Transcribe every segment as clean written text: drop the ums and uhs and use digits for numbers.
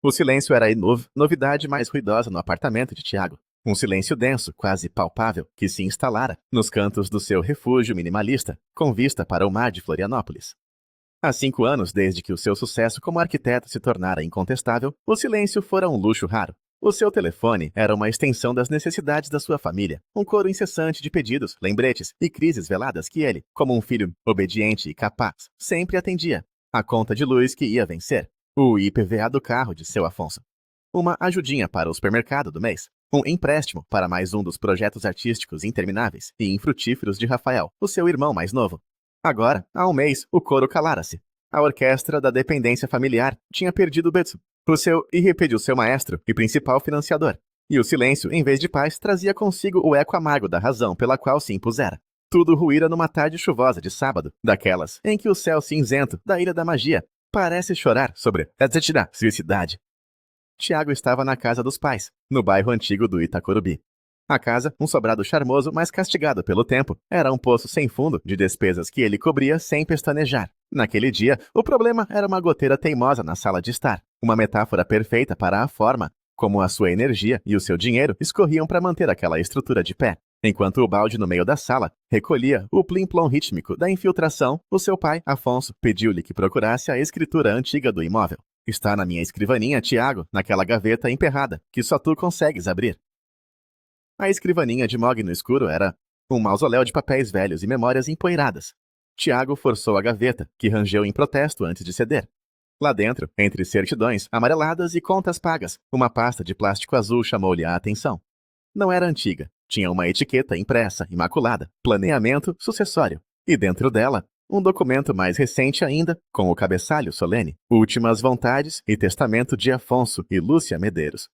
O silêncio era a novidade mais ruidosa no apartamento de Tiago. Um silêncio denso, quase palpável, que se instalara nos cantos do seu refúgio minimalista, com vista para o mar de Florianópolis. Há 5 anos desde que o seu sucesso como arquiteto se tornara incontestável, o silêncio fora um luxo raro. O seu telefone era uma extensão das necessidades da sua família, um coro incessante de pedidos, lembretes e crises veladas que ele, como um filho obediente e capaz, sempre atendia. A conta de luz que ia vencer, o IPVA do carro de seu Afonso, uma ajudinha para o supermercado do mês, um empréstimo para mais um dos projetos artísticos intermináveis e infrutíferos de Rafael, o seu irmão mais novo. Agora, há um mês, o coro calara-se. A orquestra da dependência familiar tinha perdido Betsu, e repediu seu maestro e principal financiador. E o silêncio, em vez de paz, trazia consigo o eco amargo da razão pela qual se impusera. Tudo ruíra numa tarde chuvosa de sábado, daquelas em que o céu cinzento da Ilha da Magia parece chorar sobre a suicidade. Tiago estava na casa dos pais, no bairro antigo do Itacorubi. A casa, um sobrado charmoso, mas castigado pelo tempo, era um poço sem fundo de despesas que ele cobria sem pestanejar. Naquele dia, o problema era uma goteira teimosa na sala de estar, uma metáfora perfeita para a forma como a sua energia e o seu dinheiro escorriam para manter aquela estrutura de pé. Enquanto o balde no meio da sala recolhia o plim-plom rítmico da infiltração, o seu pai, Afonso, pediu-lhe que procurasse a escritura antiga do imóvel. Está na minha escrivaninha, Tiago, naquela gaveta emperrada, que só tu consegues abrir. A escrivaninha de Mog no escuro era um mausoléu de papéis velhos e memórias empoeiradas. Tiago forçou a gaveta, que rangeu em protesto antes de ceder. Lá dentro, entre certidões amareladas e contas pagas, uma pasta de plástico azul chamou-lhe a atenção. Não era antiga, tinha uma etiqueta impressa, imaculada, planeamento sucessório, e dentro dela, um documento mais recente ainda, com o cabeçalho solene, últimas vontades e testamento de Afonso e Lúcia Medeiros.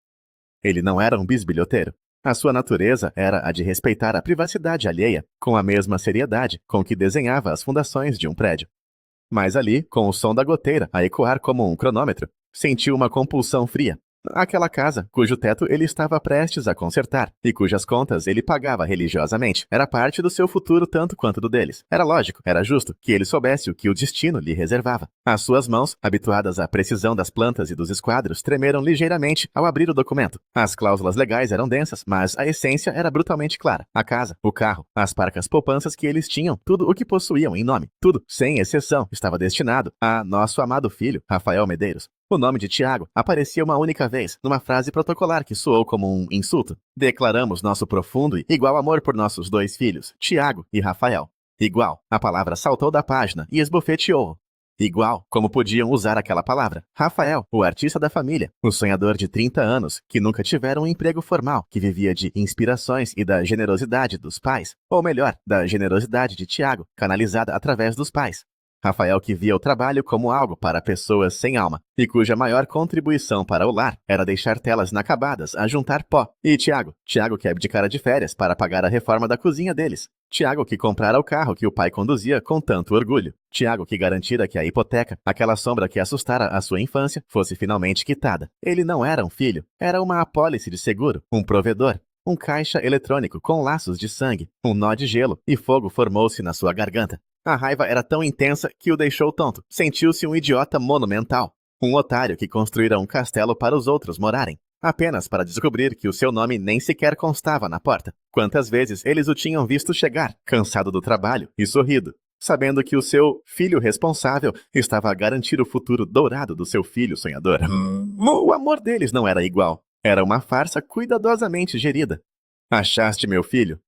Ele não era um bisbilhoteiro. A sua natureza era a de respeitar a privacidade alheia, com a mesma seriedade com que desenhava as fundações de um prédio. Mas ali, com o som da goteira a ecoar como um cronômetro, sentiu uma compulsão fria. Aquela casa, cujo teto ele estava prestes a consertar, e cujas contas ele pagava religiosamente, era parte do seu futuro tanto quanto do deles. Era lógico, era justo, que ele soubesse o que o destino lhe reservava. As suas mãos, habituadas à precisão das plantas e dos esquadros, tremeram ligeiramente ao abrir o documento. As cláusulas legais eram densas, mas a essência era brutalmente clara. A casa, o carro, as parcas poupanças que eles tinham, tudo o que possuíam em nome, tudo, sem exceção, estava destinado a nosso amado filho, Rafael Medeiros. O nome de Tiago aparecia uma única vez, numa frase protocolar que soou como um insulto. Declaramos nosso profundo e igual amor por nossos 2 filhos, Tiago e Rafael. Igual. A palavra saltou da página e esbofeteou. Igual. Como podiam usar aquela palavra? Rafael, o artista da família, o sonhador de 30 anos, que nunca tivera um emprego formal, que vivia de inspirações e da generosidade dos pais, ou melhor, da generosidade de Tiago, canalizada através dos pais. Rafael que via o trabalho como algo para pessoas sem alma, e cuja maior contribuição para o lar era deixar telas inacabadas a juntar pó. E Tiago que abdicara de férias para pagar a reforma da cozinha deles. Tiago que comprara o carro que o pai conduzia com tanto orgulho. Tiago que garantira que a hipoteca, aquela sombra que assustara a sua infância, fosse finalmente quitada. Ele não era um filho, era uma apólice de seguro, um provedor. Um caixa eletrônico com laços de sangue, um nó de gelo, e fogo formou-se na sua garganta. A raiva era tão intensa que o deixou tonto. Sentiu-se um idiota monumental. Um otário que construíra um castelo para os outros morarem, apenas para descobrir que o seu nome nem sequer constava na porta. Quantas vezes eles o tinham visto chegar, cansado do trabalho e sorrido, sabendo que o seu filho responsável estava a garantir o futuro dourado do seu filho sonhador. O amor deles não era igual. Era uma farsa cuidadosamente gerida. Achaste meu filho?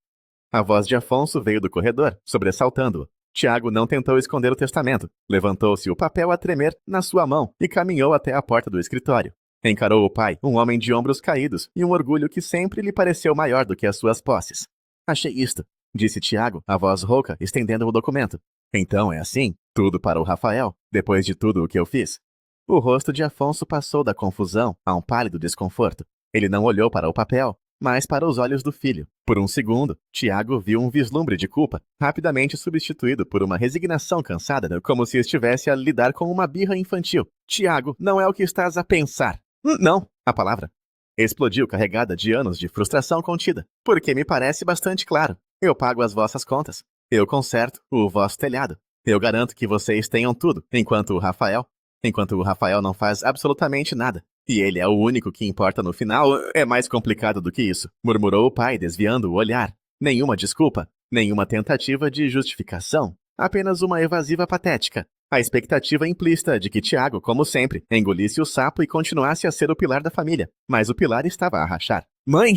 A voz de Afonso veio do corredor, sobressaltando-o. Tiago não tentou esconder o testamento. Levantou-se o papel a tremer na sua mão e caminhou até a porta do escritório. Encarou o pai, um homem de ombros caídos e um orgulho que sempre lhe pareceu maior do que as suas posses. Achei isto, disse Tiago, a voz rouca, estendendo o documento. Então é assim? Tudo para o Rafael, depois de tudo o que eu fiz? O rosto de Afonso passou da confusão a um pálido desconforto. Ele não olhou para o papel, mas para os olhos do filho. Por um segundo, Tiago viu um vislumbre de culpa, rapidamente substituído por uma resignação cansada, como se estivesse a lidar com uma birra infantil. Tiago, não é o que estás a pensar. Não, a palavra explodiu carregada de anos de frustração contida, porque me parece bastante claro. Eu pago as vossas contas. Eu conserto o vosso telhado. Eu garanto que vocês tenham tudo, enquanto o Rafael enquanto o Rafael não faz absolutamente nada. E ele é o único que importa no final. É mais complicado do que isso, murmurou o pai, desviando o olhar. Nenhuma desculpa, nenhuma tentativa de justificação, apenas uma evasiva patética. A expectativa implícita de que Tiago, como sempre, engolisse o sapo e continuasse a ser o pilar da família. Mas o pilar estava a rachar. Mãe!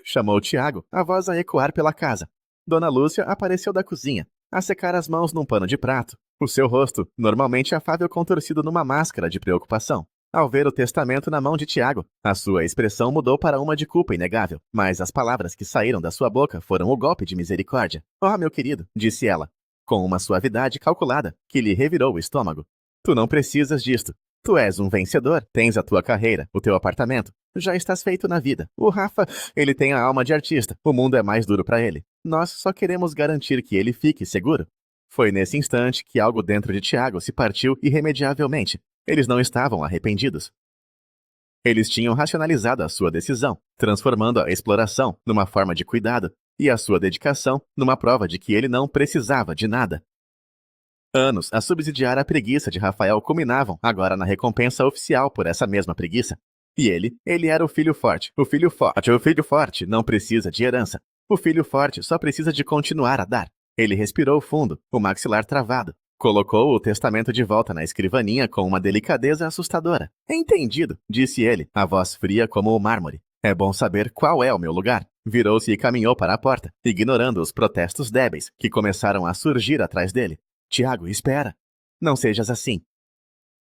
Chamou Tiago, a voz a ecoar pela casa. Dona Lúcia apareceu da cozinha, a secar as mãos num pano de prato. O seu rosto, normalmente afável, contorcido numa máscara de preocupação. Ao ver o testamento na mão de Tiago, a sua expressão mudou para uma de culpa inegável, mas as palavras que saíram da sua boca foram o golpe de misericórdia. Oh, meu querido, disse ela, com uma suavidade calculada, que lhe revirou o estômago. Tu não precisas disto. Tu és um vencedor, tens a tua carreira, o teu apartamento. Já estás feito na vida. O Rafa, ele tem a alma de artista. O mundo é mais duro para ele. Nós só queremos garantir que ele fique seguro. Foi nesse instante que algo dentro de Tiago se partiu irremediavelmente. Eles não estavam arrependidos. Eles tinham racionalizado a sua decisão, transformando a exploração numa forma de cuidado e a sua dedicação numa prova de que ele não precisava de nada. Anos a subsidiar a preguiça de Rafael culminavam agora na recompensa oficial por essa mesma preguiça. E ele era o filho forte. O filho forte não precisa de herança. O filho forte só precisa de continuar a dar. Ele respirou fundo, o maxilar travado. Colocou o testamento de volta na escrivaninha com uma delicadeza assustadora. Entendido, disse ele, a voz fria como o mármore. É bom saber qual é o meu lugar. Virou-se e caminhou para a porta, ignorando os protestos débeis que começaram a surgir atrás dele. Tiago, espera. Não sejas assim.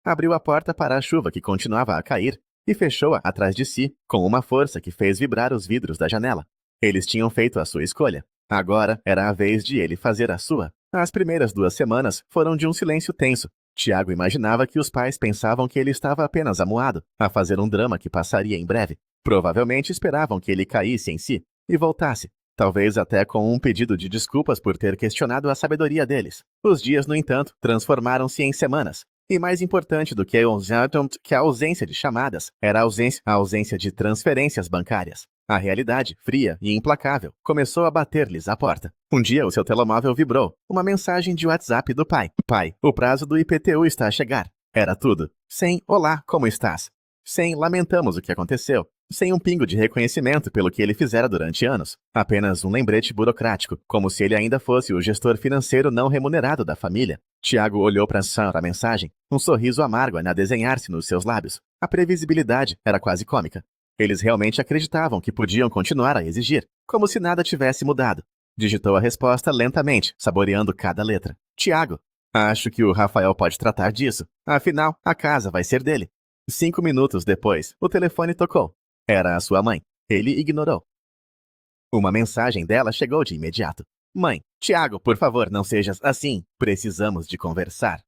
Abriu a porta para a chuva que continuava a cair e fechou-a atrás de si com uma força que fez vibrar os vidros da janela. Eles tinham feito a sua escolha. Agora era a vez de ele fazer a sua. As primeiras 2 semanas foram de um silêncio tenso. Tiago imaginava que os pais pensavam que ele estava apenas amuado, a fazer um drama que passaria em breve. Provavelmente esperavam que ele caísse em si e voltasse, talvez até com um pedido de desculpas por ter questionado a sabedoria deles. Os dias, no entanto, transformaram-se em semanas. E mais importante do que a ausência de chamadas era a ausência de transferências bancárias. A realidade, fria e implacável, começou a bater-lhes à porta. Um dia o seu telemóvel vibrou. Uma mensagem de WhatsApp do pai. Pai, o prazo do IPTU está a chegar. Era tudo. Sem olá, como estás? Sem lamentamos o que aconteceu. Sem um pingo de reconhecimento pelo que ele fizera durante anos. Apenas um lembrete burocrático, como se ele ainda fosse o gestor financeiro não remunerado da família. Tiago olhou para a mensagem, um sorriso amargo a desenhar-se nos seus lábios. A previsibilidade era quase cômica. Eles realmente acreditavam que podiam continuar a exigir, como se nada tivesse mudado. Digitou a resposta lentamente, saboreando cada letra. Tiago, acho que o Rafael pode tratar disso. Afinal, a casa vai ser dele. 5 minutos depois, o telefone tocou. Era a sua mãe. Ele ignorou. Uma mensagem dela chegou de imediato. Mãe, Tiago, por favor, não sejas assim. Precisamos de conversar.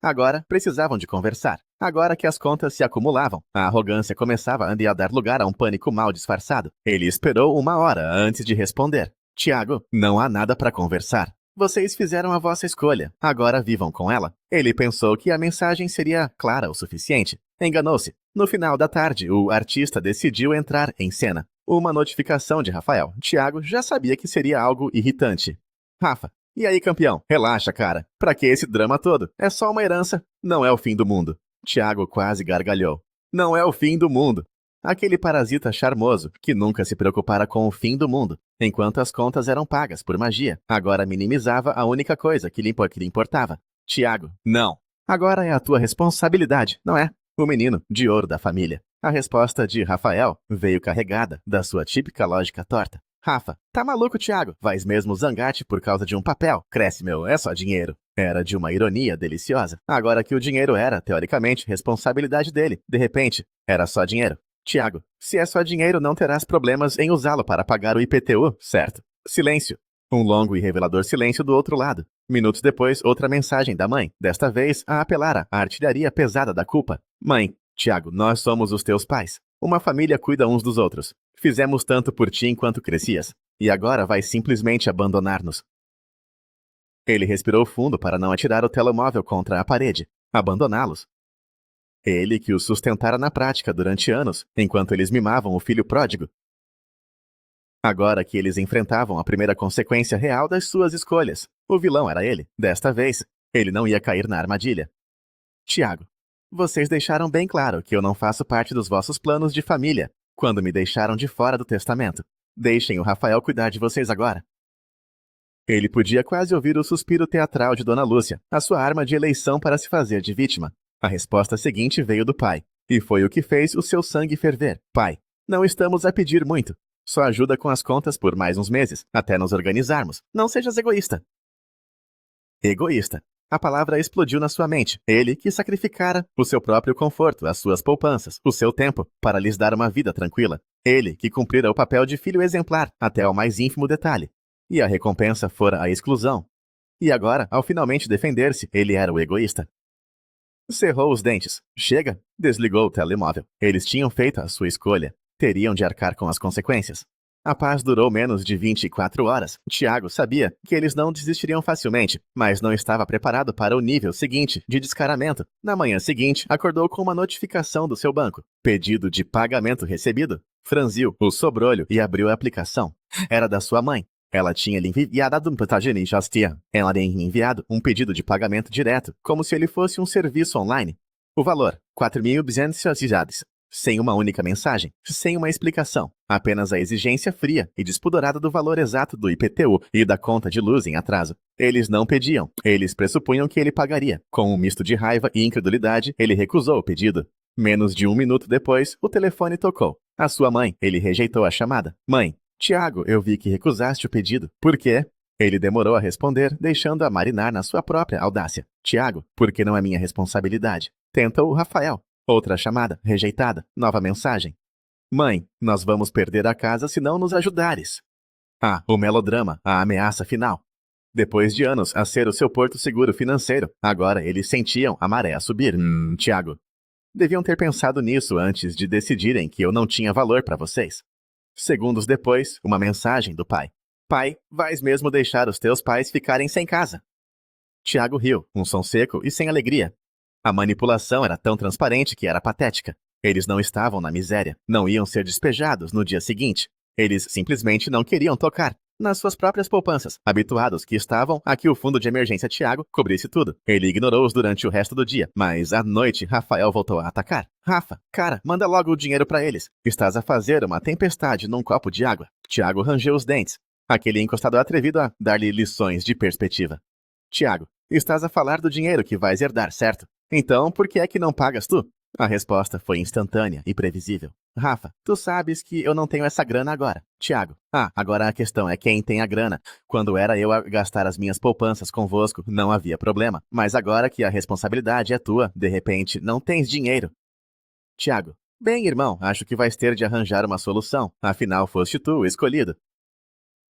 Agora precisavam de conversar. Agora que as contas se acumulavam, a arrogância começava a dar lugar a um pânico mal disfarçado. Ele esperou 1 hora antes de responder. Tiago, não há nada para conversar. Vocês fizeram a vossa escolha. Agora vivam com ela. Ele pensou que a mensagem seria clara o suficiente. Enganou-se. No final da tarde, o artista decidiu entrar em cena. Uma notificação de Rafael. Tiago já sabia que seria algo irritante. Rafa, e aí, campeão? Relaxa, cara. Pra que esse drama todo? É só uma herança. Não é o fim do mundo. Tiago quase gargalhou. Não é o fim do mundo. Aquele parasita charmoso que nunca se preocupara com o fim do mundo, enquanto as contas eram pagas por magia, agora minimizava a única coisa que lhe importava. Tiago, não. Agora é a tua responsabilidade, não é? O menino de ouro da família. A resposta de Rafael veio carregada da sua típica lógica torta. Rafa, tá maluco, Tiago? Vais mesmo zangar-te por causa de um papel? Cresce, meu, é só dinheiro. Era de uma ironia deliciosa. Agora que o dinheiro era, teoricamente, responsabilidade dele, de repente, era só dinheiro. Tiago, se é só dinheiro, não terás problemas em usá-lo para pagar o IPTU, certo? Silêncio. Um longo e revelador silêncio do outro lado. Minutos depois, outra mensagem da mãe, desta vez a apelar à artilharia pesada da culpa. Mãe, Tiago, nós somos os teus pais. Uma família cuida uns dos outros. Fizemos tanto por ti enquanto crescias. E agora vais simplesmente abandonar-nos. Ele respirou fundo para não atirar o telemóvel contra a parede. Abandoná-los. Ele que os sustentara na prática durante anos, enquanto eles mimavam o filho pródigo. Agora que eles enfrentavam a primeira consequência real das suas escolhas, o vilão era ele. Desta vez, ele não ia cair na armadilha. Tiago. Vocês deixaram bem claro que eu não faço parte dos vossos planos de família, quando me deixaram de fora do testamento. Deixem o Rafael cuidar de vocês agora. Ele podia quase ouvir o suspiro teatral de Dona Lúcia, a sua arma de eleição para se fazer de vítima. A resposta seguinte veio do pai, e foi o que fez o seu sangue ferver. Pai, não estamos a pedir muito. Só ajuda com as contas por mais uns meses, até nos organizarmos. Não sejas egoísta. Egoísta. A palavra explodiu na sua mente. Ele que sacrificara o seu próprio conforto, as suas poupanças, o seu tempo, para lhes dar uma vida tranquila. Ele que cumprira o papel de filho exemplar, até ao mais ínfimo detalhe. E a recompensa fora a exclusão. E agora, ao finalmente defender-se, ele era o egoísta. Cerrou os dentes. Chega. Desligou o telemóvel. Eles tinham feito a sua escolha. Teriam de arcar com as consequências. A paz durou menos de 24 horas. Tiago sabia que eles não desistiriam facilmente, mas não estava preparado para o nível seguinte de descaramento. Na manhã seguinte, acordou com uma notificação do seu banco. Pedido de pagamento recebido. Franziu o sobrolho e abriu a aplicação. Era da sua mãe. Ela tinha lhe enviado um pedido de pagamento direto, como se ele fosse um serviço online. O valor, 4.200 sem uma única mensagem, sem uma explicação, apenas a exigência fria e despudorada do valor exato do IPTU e da conta de luz em atraso. Eles não pediam, eles pressupunham que ele pagaria. Com um misto de raiva e incredulidade, ele recusou o pedido. Menos de 1 minuto depois, o telefone tocou. A sua mãe, ele rejeitou a chamada. Mãe, Tiago, eu vi que recusaste o pedido. Por quê? Ele demorou a responder, deixando-a marinar na sua própria audácia. Tiago, porque não é minha responsabilidade. Tentou o Rafael. Outra chamada, rejeitada, nova mensagem. Mãe, nós vamos perder a casa se não nos ajudares. Ah, o melodrama, a ameaça final. Depois de anos a ser o seu porto seguro financeiro, agora eles sentiam a maré a subir. Tiago. Deviam ter pensado nisso antes de decidirem que eu não tinha valor para vocês. Segundos depois, uma mensagem do pai. Pai, vais mesmo deixar os teus pais ficarem sem casa? Tiago riu, um som seco e sem alegria. A manipulação era tão transparente que era patética. Eles não estavam na miséria, não iam ser despejados no dia seguinte. Eles simplesmente não queriam tocar nas suas próprias poupanças, habituados que estavam a que o fundo de emergência Tiago cobrisse tudo. Ele ignorou-os durante o resto do dia, mas à noite Rafael voltou a atacar. Rafa, cara, manda logo o dinheiro para eles. Estás a fazer uma tempestade num copo de água. Tiago rangeu os dentes. Aquele encostador atrevido a dar-lhe lições de perspectiva. Tiago, estás a falar do dinheiro que vais herdar, certo? Então, por que é que não pagas tu? A resposta foi instantânea e previsível. Rafa, tu sabes que eu não tenho essa grana agora. Tiago, agora a questão é quem tem a grana. Quando era eu a gastar as minhas poupanças convosco, não havia problema. Mas agora que a responsabilidade é tua, de repente, não tens dinheiro. Tiago, bem, irmão, acho que vais ter de arranjar uma solução. Afinal, foste tu o escolhido.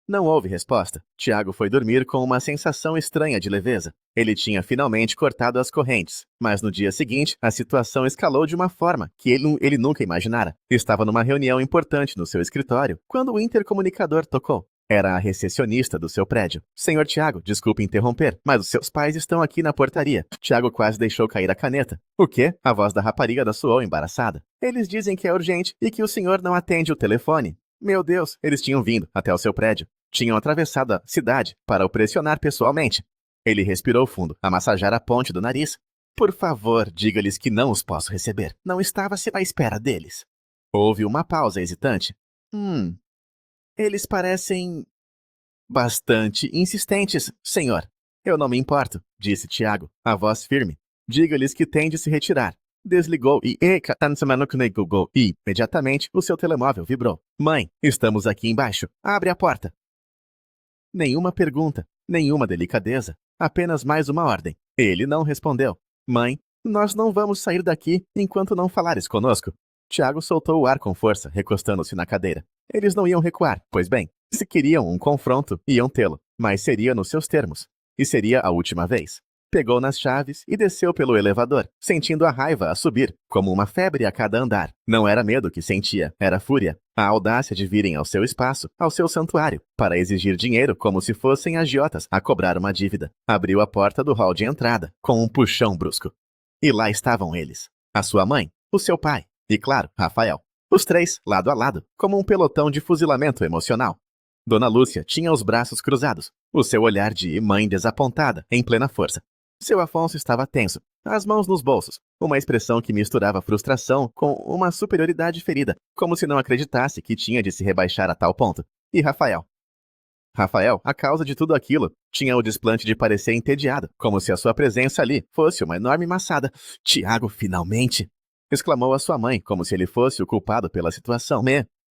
Não houve resposta. Tiago foi dormir com uma sensação estranha de leveza. Ele tinha finalmente cortado as correntes, mas no dia seguinte a situação escalou de uma forma que ele nunca imaginara. Estava numa reunião importante no seu escritório quando o intercomunicador tocou. Era a recepcionista do seu prédio. Senhor Tiago, desculpe interromper, mas os seus pais estão aqui na portaria. Tiago quase deixou cair a caneta. O quê? A voz da rapariga soou embaraçada. Eles dizem que é urgente e que o senhor não atende o telefone. Meu Deus, eles tinham vindo até o seu prédio. Tinham atravessado a cidade para o pressionar pessoalmente. Ele respirou fundo, a massajar a ponte do nariz. Por favor, diga-lhes que não os posso receber. Não estava à espera deles. Houve uma pausa hesitante. Eles parecem bastante insistentes, senhor. Eu não me importo, disse Tiago, a voz firme. Diga-lhes que tem de se retirar. Desligou e imediatamente o seu telemóvel vibrou. Mãe, estamos aqui embaixo. Abre a porta. Nenhuma pergunta, nenhuma delicadeza, apenas mais uma ordem. Ele não respondeu. Mãe, nós não vamos sair daqui enquanto não falares conosco. Tiago soltou o ar com força, recostando-se na cadeira. Eles não iam recuar, pois bem, se queriam um confronto, iam tê-lo, mas seria nos seus termos. E seria a última vez. Pegou nas chaves e desceu pelo elevador, sentindo a raiva a subir, como uma febre a cada andar. Não era medo que sentia, era fúria. A audácia de virem ao seu espaço, ao seu santuário, para exigir dinheiro como se fossem agiotas a cobrar uma dívida. Abriu a porta do hall de entrada, com um puxão brusco. E lá estavam eles. A sua mãe, o seu pai e, claro, Rafael. Os três, lado a lado, como um pelotão de fuzilamento emocional. Dona Lúcia tinha os braços cruzados, o seu olhar de mãe desapontada, em plena força. Seu Afonso estava tenso, as mãos nos bolsos, uma expressão que misturava frustração com uma superioridade ferida, como se não acreditasse que tinha de se rebaixar a tal ponto. E Rafael? Rafael, a causa de tudo aquilo, tinha o desplante de parecer entediado, como se a sua presença ali fosse uma enorme maçada. Tiago, finalmente! Exclamou a sua mãe, como se ele fosse o culpado pela situação.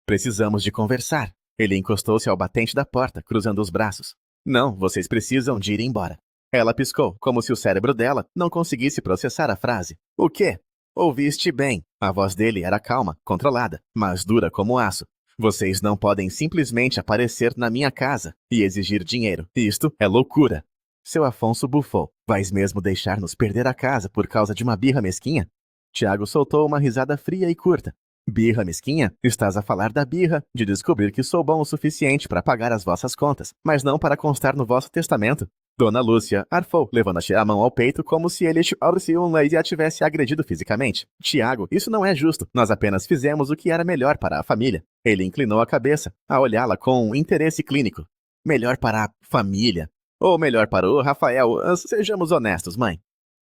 Precisamos de conversar. Ele encostou-se ao batente da porta, cruzando os braços. Não, vocês precisam de ir embora. Ela piscou, como se o cérebro dela não conseguisse processar a frase. O quê? Ouviste bem. A voz dele era calma, controlada, mas dura como aço. Vocês não podem simplesmente aparecer na minha casa e exigir dinheiro. Isto é loucura. Seu Afonso bufou. Vais mesmo deixar-nos perder a casa por causa de uma birra mesquinha? Tiago soltou uma risada fria e curta. Birra mesquinha? Estás a falar da birra, de descobrir que sou bom o suficiente para pagar as vossas contas, mas não para constar no vosso testamento. Dona Lúcia arfou, levando a mão ao peito como se ele a tivesse agredido fisicamente. Tiago, isso não é justo. Nós apenas fizemos o que era melhor para a família. Ele inclinou a cabeça, a olhá-la com um interesse clínico. Melhor para a família. Ou melhor para o Rafael. Sejamos honestos, mãe.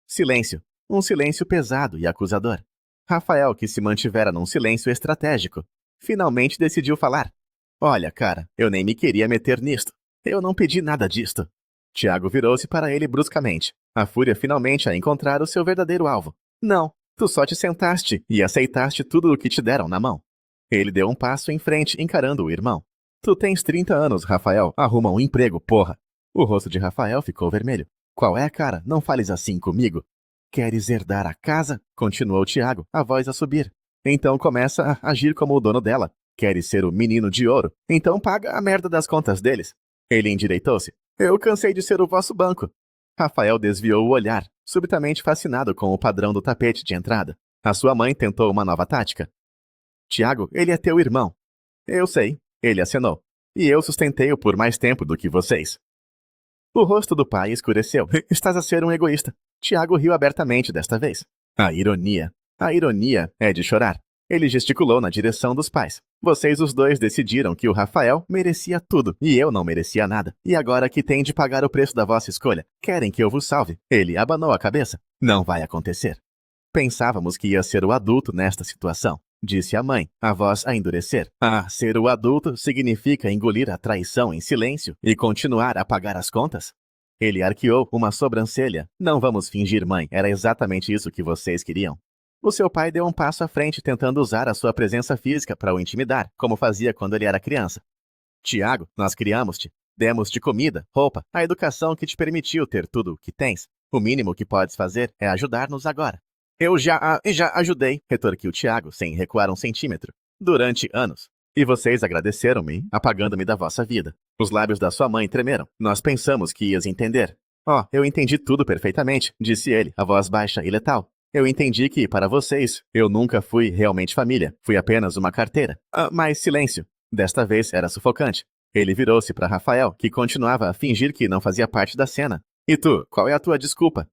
Silêncio. Um silêncio pesado e acusador. Rafael, que se mantivera num silêncio estratégico, finalmente decidiu falar. Olha, cara, eu nem me queria meter nisto. Eu não pedi nada disto. Tiago virou-se para ele bruscamente. A fúria finalmente a encontrar o seu verdadeiro alvo. Não, tu só te sentaste e aceitaste tudo o que te deram na mão. Ele deu um passo em frente, encarando o irmão. Tu tens 30 anos, Rafael. Arruma um emprego, porra. O rosto de Rafael ficou vermelho. Qual é, cara? Não fales assim comigo. Queres herdar a casa? Continuou Tiago, a voz a subir. Então começa a agir como o dono dela. Queres ser o menino de ouro? Então paga a merda das contas deles. Ele endireitou-se. Eu cansei de ser o vosso banco. Rafael desviou o olhar, subitamente fascinado com o padrão do tapete de entrada. A sua mãe tentou uma nova tática. Tiago, ele é teu irmão. Eu sei, ele acenou. E eu sustentei-o por mais tempo do que vocês. O rosto do pai escureceu. Estás a ser um egoísta. Tiago riu abertamente desta vez. A ironia é de chorar. Ele gesticulou na direção dos pais. Vocês os dois decidiram que o Rafael merecia tudo e eu não merecia nada. E agora que tem de pagar o preço da vossa escolha, querem que eu vos salve? Ele abanou a cabeça. Não vai acontecer. Pensávamos que ia ser o adulto nesta situação, disse a mãe, a voz a endurecer. Ser o adulto significa engolir a traição em silêncio e continuar a pagar as contas? Ele arqueou uma sobrancelha. Não vamos fingir, mãe, era exatamente isso que vocês queriam. O seu pai deu um passo à frente tentando usar a sua presença física para o intimidar, como fazia quando ele era criança. Tiago, nós criamos-te. Demos-te comida, roupa, a educação que te permitiu ter tudo o que tens. O mínimo que podes fazer é ajudar-nos agora. Eu já ajudei, retorquiu Tiago, sem recuar um centímetro, durante anos. E vocês agradeceram-me, apagando-me da vossa vida. Os lábios da sua mãe tremeram. Nós pensamos que ias entender. Eu entendi tudo perfeitamente, disse ele, a voz baixa e letal. Eu entendi que, para vocês, eu nunca fui realmente família. Fui apenas uma carteira. Mas silêncio. Desta vez era sufocante. Ele virou-se para Rafael, que continuava a fingir que não fazia parte da cena. E tu, qual é a tua desculpa?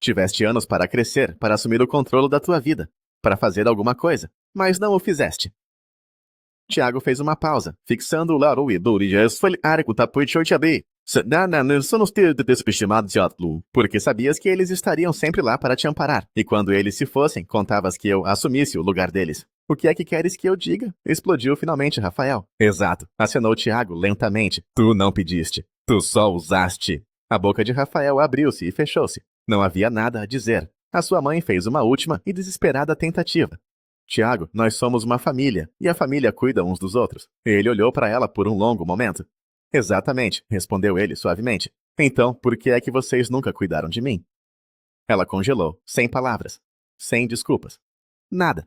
Tiveste anos para crescer, para assumir o controle da tua vida, para fazer alguma coisa, mas não o fizeste. Tiago fez uma pausa, fixando o lado e do porque sabias que eles estariam sempre lá para te amparar, e quando eles se fossem, contavas que eu assumisse o lugar deles. O que é que queres que eu diga? Explodiu finalmente Rafael. Exato, acenou Tiago lentamente. Tu não pediste, tu só usaste. A boca de Rafael abriu-se e fechou-se. Não havia nada a dizer. A sua mãe fez uma última e desesperada tentativa. Tiago, nós somos uma família, e a família cuida uns dos outros. Ele olhou para ela por um longo momento. Exatamente, respondeu ele suavemente. Então, por que é que vocês nunca cuidaram de mim? Ela congelou, sem palavras, sem desculpas. Nada.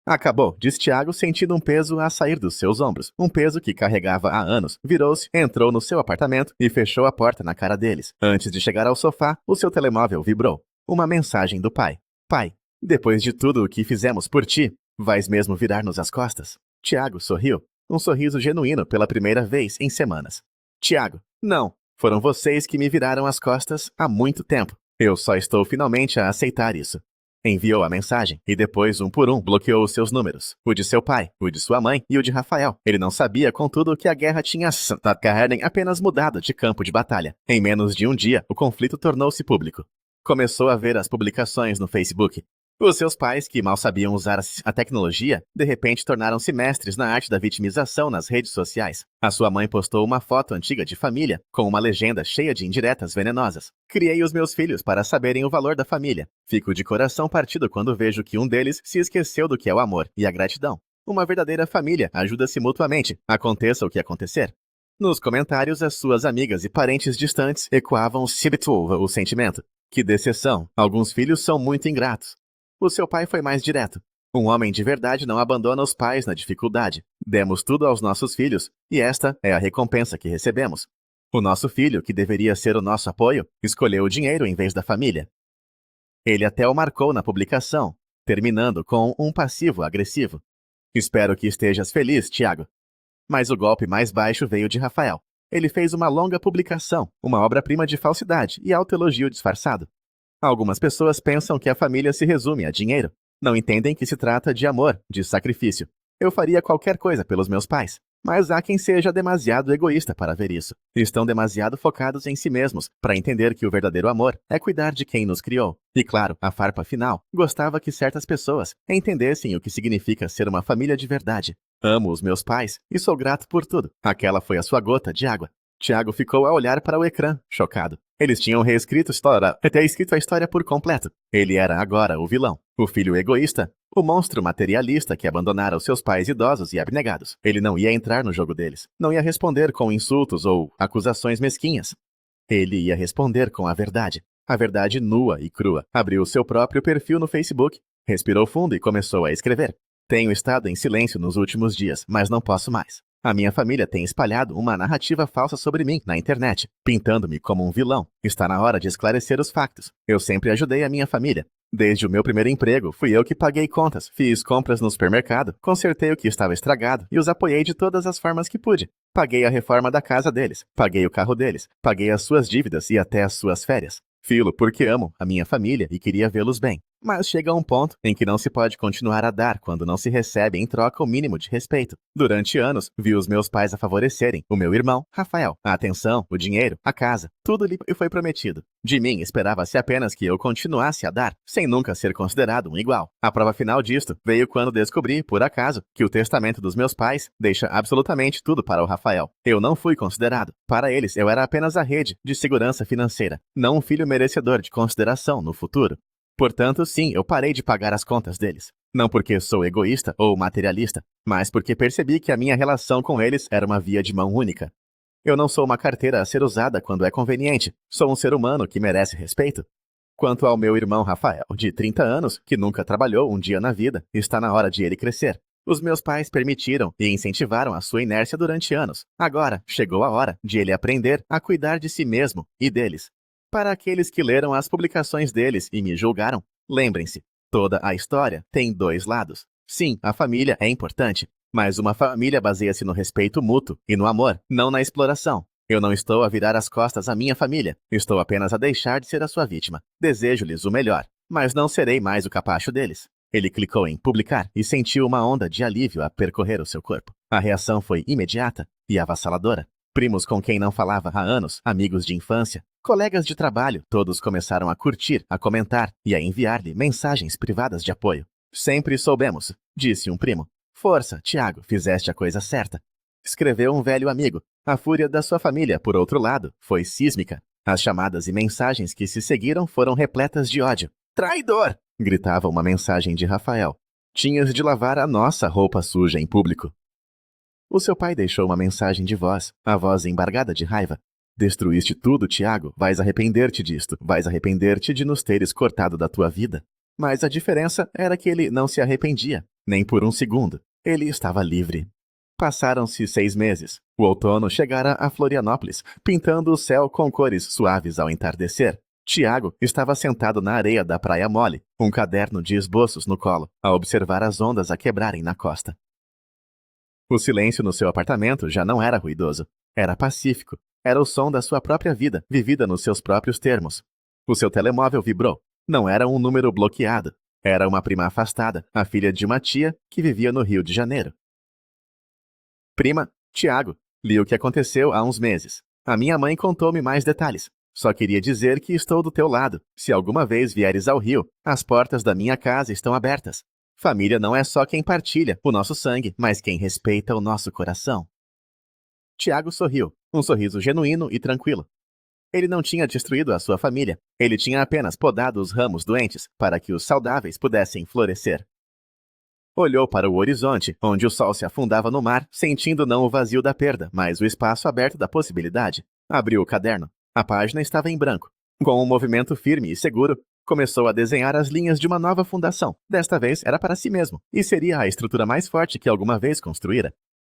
Acabou, disse Tiago, sentindo um peso a sair dos seus ombros. Um peso que carregava há anos. Virou-se, entrou no seu apartamento e fechou a porta na cara deles. Antes de chegar ao sofá, o seu telemóvel vibrou. Uma mensagem do pai. Pai, depois de tudo o que fizemos por ti, vais mesmo virar-nos as costas? Tiago sorriu. Um sorriso genuíno pela primeira vez em semanas. Tiago, não. Foram vocês que me viraram as costas há muito tempo. Eu só estou finalmente a aceitar isso. Enviou a mensagem e depois, um por um, bloqueou os seus números. O de seu pai, o de sua mãe e o de Rafael. Ele não sabia, contudo, que a guerra tinha apenas mudado de campo de batalha. Em menos de um dia, o conflito tornou-se público. Começou a ver as publicações no Facebook. Os seus pais, que mal sabiam usar a tecnologia, de repente tornaram-se mestres na arte da vitimização nas redes sociais. A sua mãe postou uma foto antiga de família, com uma legenda cheia de indiretas venenosas. Criei os meus filhos para saberem o valor da família. Fico de coração partido quando vejo que um deles se esqueceu do que é o amor e a gratidão. Uma verdadeira família ajuda-se mutuamente, aconteça o que acontecer. Nos comentários, as suas amigas e parentes distantes ecoavam o sentimento. Que decepção, alguns filhos são muito ingratos. O seu pai foi mais direto. Um homem de verdade não abandona os pais na dificuldade. Demos tudo aos nossos filhos, e esta é a recompensa que recebemos. O nosso filho, que deveria ser o nosso apoio, escolheu o dinheiro em vez da família. Ele até o marcou na publicação, terminando com um passivo agressivo. Espero que estejas feliz, Tiago. Mas o golpe mais baixo veio de Rafael. Ele fez uma longa publicação, uma obra-prima de falsidade e autoelogio disfarçado. Algumas pessoas pensam que a família se resume a dinheiro. Não entendem que se trata de amor, de sacrifício. Eu faria qualquer coisa pelos meus pais. Mas há quem seja demasiado egoísta para ver isso. Estão demasiado focados em si mesmos para entender que o verdadeiro amor é cuidar de quem nos criou. E claro, a farpa final gostava que certas pessoas entendessem o que significa ser uma família de verdade. Amo os meus pais e sou grato por tudo. Aquela foi a sua gota de água. Tiago ficou a olhar para o ecrã, chocado. Eles tinham reescrito a história por completo. Ele era agora o vilão, o filho egoísta, o monstro materialista que abandonara os seus pais idosos e abnegados. Ele não ia entrar no jogo deles. Não ia responder com insultos ou acusações mesquinhas. Ele ia responder com a verdade nua e crua. Abriu seu próprio perfil no Facebook, respirou fundo e começou a escrever. Tenho estado em silêncio nos últimos dias, mas não posso mais. A minha família tem espalhado uma narrativa falsa sobre mim na internet, pintando-me como um vilão. Está na hora de esclarecer os factos. Eu sempre ajudei a minha família. Desde o meu primeiro emprego, fui eu que paguei contas, fiz compras no supermercado, consertei o que estava estragado e os apoiei de todas as formas que pude. Paguei a reforma da casa deles, paguei o carro deles, paguei as suas dívidas e até as suas férias. Filo porque amo a minha família e queria vê-los bem. Mas chega um ponto em que não se pode continuar a dar quando não se recebe em troca o mínimo de respeito. Durante anos, vi os meus pais a favorecerem o meu irmão, Rafael. A atenção, o dinheiro, a casa, tudo lhe foi prometido. De mim, esperava-se apenas que eu continuasse a dar, sem nunca ser considerado um igual. A prova final disto veio quando descobri, por acaso, que o testamento dos meus pais deixa absolutamente tudo para o Rafael. Eu não fui considerado. Para eles, eu era apenas a rede de segurança financeira, não um filho merecedor de consideração no futuro. Portanto, sim, eu parei de pagar as contas deles. Não porque sou egoísta ou materialista, mas porque percebi que a minha relação com eles era uma via de mão única. Eu não sou uma carteira a ser usada quando é conveniente. Sou um ser humano que merece respeito. Quanto ao meu irmão Rafael, de 30 anos, que nunca trabalhou um dia na vida, está na hora de ele crescer. Os meus pais permitiram e incentivaram a sua inércia durante anos. Agora, chegou a hora de ele aprender a cuidar de si mesmo e deles. Para aqueles que leram as publicações deles e me julgaram, lembrem-se, toda a história tem dois lados. Sim, a família é importante, mas uma família baseia-se no respeito mútuo e no amor, não na exploração. Eu não estou a virar as costas à minha família, estou apenas a deixar de ser a sua vítima. Desejo-lhes o melhor, mas não serei mais o capacho deles. Ele clicou em publicar e sentiu uma onda de alívio a percorrer o seu corpo. A reação foi imediata e avassaladora. Primos com quem não falava há anos, amigos de infância, colegas de trabalho, todos começaram a curtir, a comentar e a enviar-lhe mensagens privadas de apoio. Sempre soubemos, disse um primo. Força, Tiago, fizeste a coisa certa. Escreveu um velho amigo. A fúria da sua família, por outro lado, foi sísmica. As chamadas e mensagens que se seguiram foram repletas de ódio. Traidor! Gritava uma mensagem de Rafael. Tinhas de lavar a nossa roupa suja em público. O seu pai deixou uma mensagem de voz, a voz embargada de raiva. Destruíste tudo, Tiago. Vais arrepender-te disto. Vais arrepender-te de nos teres cortado da tua vida. Mas a diferença era que ele não se arrependia, nem por um segundo. Ele estava livre. Passaram-se 6 meses. O outono chegara a Florianópolis, pintando o céu com cores suaves ao entardecer. Tiago estava sentado na areia da Praia Mole, um caderno de esboços no colo, a observar as ondas a quebrarem na costa. O silêncio no seu apartamento já não era ruidoso. Era pacífico. Era o som da sua própria vida, vivida nos seus próprios termos. O seu telemóvel vibrou. Não era um número bloqueado. Era uma prima afastada, a filha de uma tia que vivia no Rio de Janeiro. Prima, Tiago, li o que aconteceu há uns meses. A minha mãe contou-me mais detalhes. Só queria dizer que estou do teu lado. Se alguma vez vieres ao Rio, as portas da minha casa estão abertas. Família não é só quem partilha o nosso sangue, mas quem respeita o nosso coração. Tiago sorriu, um sorriso genuíno e tranquilo. Ele não tinha destruído a sua família. Ele tinha apenas podado os ramos doentes para que os saudáveis pudessem florescer. Olhou para o horizonte, onde o sol se afundava no mar, sentindo não o vazio da perda, mas o espaço aberto da possibilidade. Abriu o caderno. A página estava em branco. Com um movimento firme e seguro, começou a desenhar as linhas de uma nova fundação. Desta vez era para si mesmo, e seria a estrutura mais forte que alguma vez construíra.